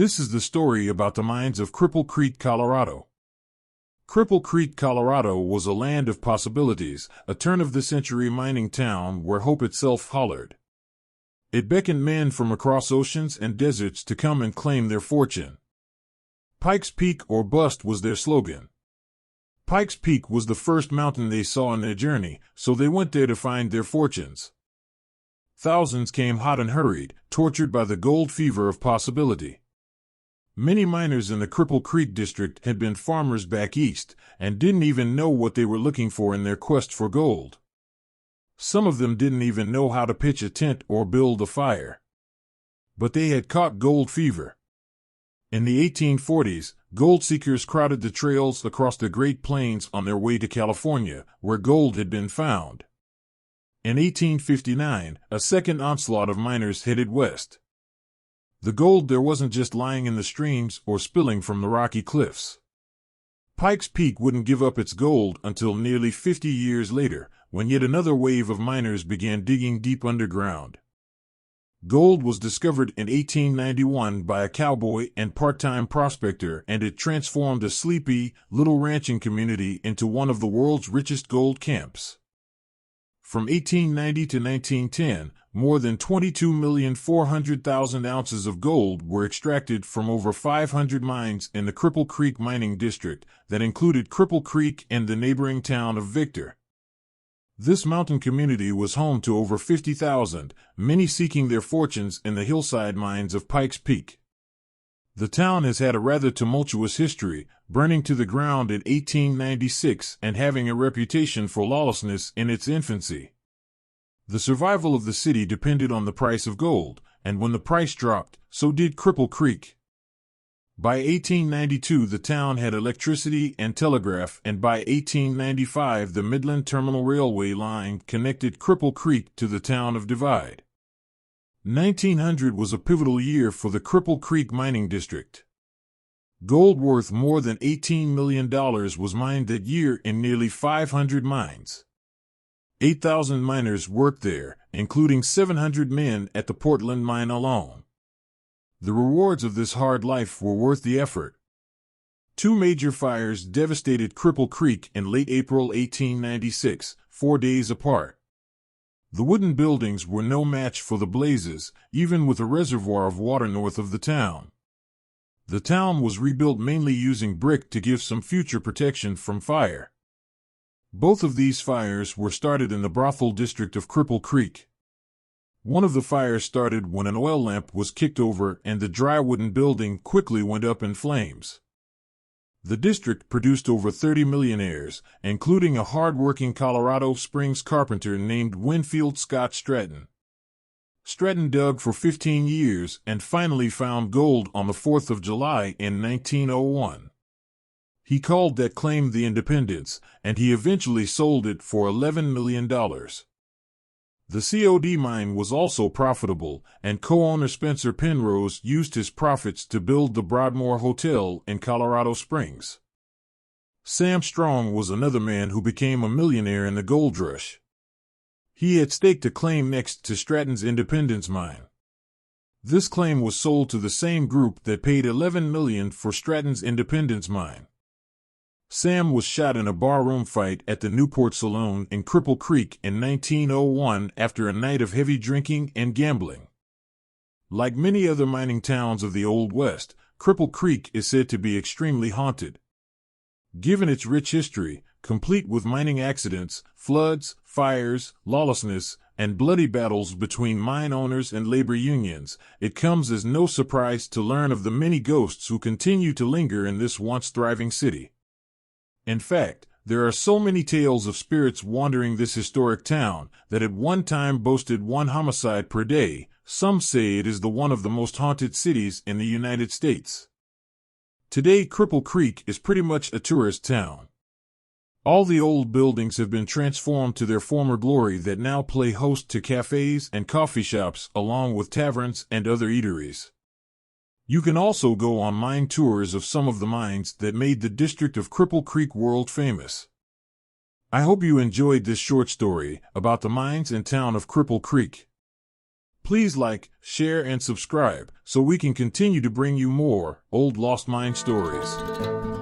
This is the story about the mines of Cripple Creek, Colorado. Cripple Creek, Colorado was a land of possibilities, a turn-of-the-century mining town where hope itself hollered. It beckoned men from across oceans and deserts to come and claim their fortune. Pikes Peak or bust was their slogan. Pikes Peak was the first mountain they saw on their journey, so they went there to find their fortunes. Thousands came hot and hurried, tortured by the gold fever of possibility. Many miners in the Cripple Creek district had been farmers back east and didn't even know what they were looking for in their quest for gold. Some of them didn't even know how to pitch a tent or build a fire. But they had caught gold fever. In the 1840s, gold seekers crowded the trails across the Great Plains on their way to California, where gold had been found. In 1859, a second onslaught of miners headed west. The gold there wasn't just lying in the streams or spilling from the rocky cliffs. Pikes Peak wouldn't give up its gold until nearly 50 years later, when yet another wave of miners began digging deep underground. Gold was discovered in 1891 by a cowboy and part-time prospector, and it transformed a sleepy, little ranching community into one of the world's richest gold camps. From 1890 to 1910, more than 22,400,000 ounces of gold were extracted from over 500 mines in the Cripple Creek mining district that included Cripple Creek and the neighboring town of Victor. This mountain community was home to over 50,000, many seeking their fortunes in the hillside mines of Pikes Peak. The town has had a rather tumultuous history, burning to the ground in 1896 and having a reputation for lawlessness in its infancy. The survival of the city depended on the price of gold, and when the price dropped, so did Cripple Creek. By 1892 the town had electricity and telegraph, and by 1895 the Midland Terminal Railway line connected Cripple Creek to the town of Divide. 1900 was a pivotal year for the Cripple Creek mining district. Gold worth more than $18 million was mined that year in nearly 500 mines. 8,000 miners worked there, including 700 men at the Portland mine alone. The rewards of this hard life were worth the effort. Two major fires devastated Cripple Creek in late April 1896, 4 days apart. The wooden buildings were no match for the blazes, even with a reservoir of water north of the town. The town was rebuilt mainly using brick to give some future protection from fire. Both of these fires were started in the brothel district of Cripple Creek. One of the fires started when an oil lamp was kicked over and the dry wooden building quickly went up in flames. The district produced over 30 millionaires, including a hard-working Colorado Springs carpenter named Winfield Scott Stratton. Stratton dug for 15 years and finally found gold on the 4th of July in 1901. He called that claim the Independence, and he eventually sold it for $11 million. The COD mine was also profitable, and co-owner Spencer Penrose used his profits to build the Broadmoor Hotel in Colorado Springs. Sam Strong was another man who became a millionaire in the gold rush. He had staked a claim next to Stratton's Independence mine. This claim was sold to the same group that paid $11 million for Stratton's Independence mine. Sam was shot in a barroom fight at the Newport Saloon in Cripple Creek in 1901 after a night of heavy drinking and gambling. Like many other mining towns of the Old West, Cripple Creek is said to be extremely haunted. Given its rich history, complete with mining accidents, floods, fires, lawlessness, and bloody battles between mine owners and labor unions, it comes as no surprise to learn of the many ghosts who continue to linger in this once thriving city. In fact, there are so many tales of spirits wandering this historic town that at one time boasted one homicide per day. Some say it is one of the most haunted cities in the United States. Today, Cripple Creek is pretty much a tourist town. All the old buildings have been transformed to their former glory that now play host to cafes and coffee shops along with taverns and other eateries. You can also go on mine tours of some of the mines that made the district of Cripple Creek world famous. I hope you enjoyed this short story about the mines and town of Cripple Creek. Please like, share, and subscribe so we can continue to bring you more old lost mine stories.